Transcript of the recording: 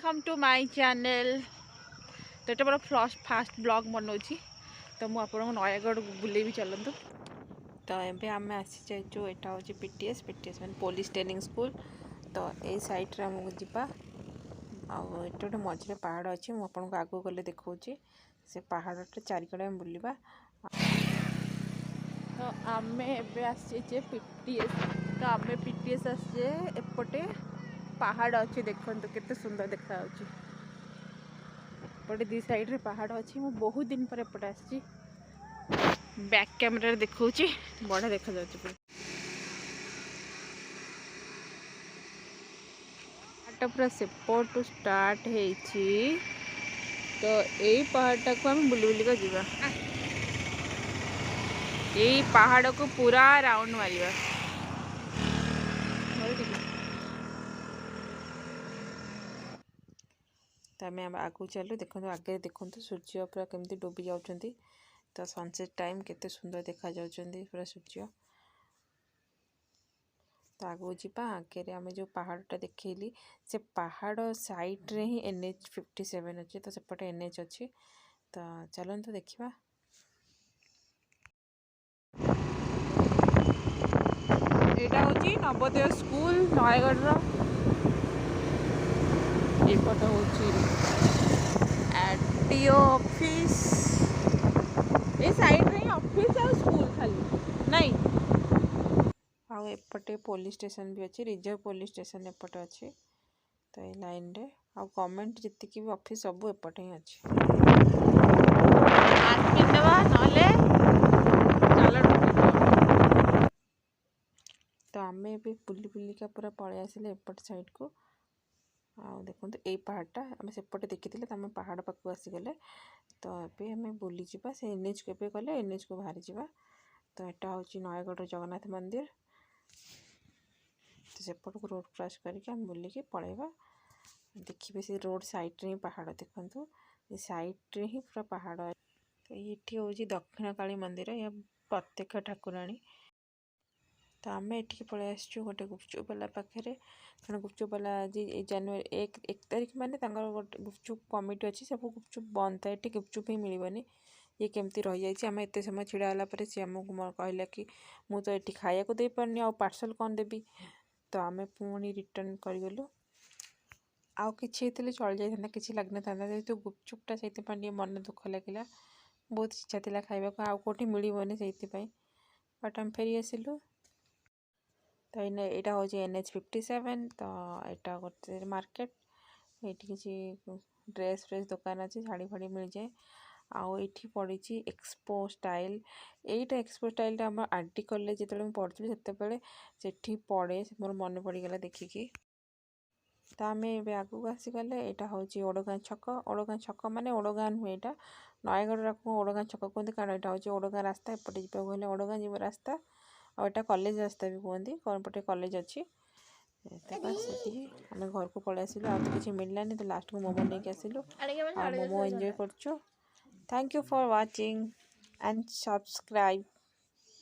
Welcome to my channel. तो ये मोर fast blog बनाऊँगी। तो मुझे आपको नयागढ़ बुले भी चलतु। तो ये आम आसी जाइए यहाँ हूँ पीटीएस मैंने पुलिस ट्रेनिंग स्कूल। तो यही सैड्रे आमको जावा आठ गोटे मझे पहाड़ अच्छी मुझे आगू गले देखा से पहाड़टे चारिकड़े आम बुलवा। तो आम आसीचे पीटीएस। तो आम पीटीएस आसीचे एपटे पहाड़ अच्छी देखो केते सुंदर देखा पटे दी साइड रे पहाड़ अच्छी। मु बहुत दिन पर एपटे आसी बैक कैमरा देखा बढ़िया देखा जाए। पूरा सेपट स्टार्ट होती। तो यही पहाड़टा को आम बुली बुलिका जीवा। यही पहाड़ को पूरा राउंड मारिबा। तो आम आगू चलु देखो आगे देखो सूर्य पूरा केमती डूबी जाउछंती। तो सनसेट टाइम केते सुंदर देखा जाउछंती पूरा सूर्य। तो आगू जीपा आगे आम जो पहाड़टा देखली से पहाड़ साइड रे ही NH57 अच्छे। तो सेपटे NH अच्छी। तो चलते देखा। यहाँ हूँ नवोदय स्कूल नयागढ़ एपट हूँ आरटीओ ऑफिस। ये साइड रे ऑफिस और स्कूल खाली नहीं। आउ एपटे पुलिस स्टेशन भी अच्छी रिजर्व पुलिस स्टेशन एपटे अच्छी। तो ये लाइन रे आ गवर्नमेंट जितकी भी ऑफिस सब एपटे ही अच्छी। तो आम भी बुली बुलिका पूरा पलि आसिले एपट साइड को। आ देखो यही पहाड़टा आम सेपटे देखी थे। तो आम पहाड़ पाक आसीगले। तो ये आम बुली जावा से NH को एवं गले NH को बाहरी जावा। तो यहाँ हूँ नयागढ़ जगन्नाथ मंदिर। तो सेपट को रोड क्रॉस करके आम बुलिकी पलैबा। देखिए से रोड साइड रे ही पहाड़ देखु ये साइड रे ही पूरा पहाड़। तो ये हूँ दक्षिण काली मंदिर या प्रत्यक्ष ठाकुराणी। तो आम ये पलि आसचु गोटे गुपचुप वाला पाखे। कारण गुपचुप वाला आज जनवरी 1 तारिख मान गोटे गुपचुप कमिटी अच्छी सब गुपचुप बंद था। ये गुपचुप ही मिलबनी ये केमती रही जाइए। आम एत समय छिड़ाला सी आमको कहला कि मुझे ये खाया दे पारनी आ पार्सल कौन देवी। तो आम पुणी रिटर्न करगलु। आउ कि चल जाता कि लगन था जेहतु गुपचुपटा से मन दुख लगे। बहुत इच्छा था खावा आउ कौटी मिलबनी से बट आम फेरी आसलु। तो यहाँ हूँ NH57। तो यहाँ गोटे मार्केट ये किसी ड्रेस फ्रेस दुकान अच्छी शाड़ी फाड़ी मिल जाए। आउ ये पड़ी एक्सपो स्टाइल। यहीटा एक्सपो स्टाइल आम आरडी कॉलेज जो पढ़ुली से पड़े मोर मन पड़गला देखिकी। तो आम ए आगू आसीगले यहाँ हूँ ओडगाँ छक। ओडगाँ छक माने ओडगाँ नुहे यहाँ नयागढ़ को ओडगाँ छक कहते। कारण यहाँ हूँ ओडगाँ रास्ता एपटे जावाक ओडगाँ जीव रास्ता और यहाँ कॉलेज रास्ता भी कहते कौन पटे कॉलेज अच्छी। आम घर को पलि आसिलु आ तो किसी मिललानी। तो लास्ट को मोमो नहीं आसिलु आ मोमो एंजॉय करछु। Thank you for watching and subscribe.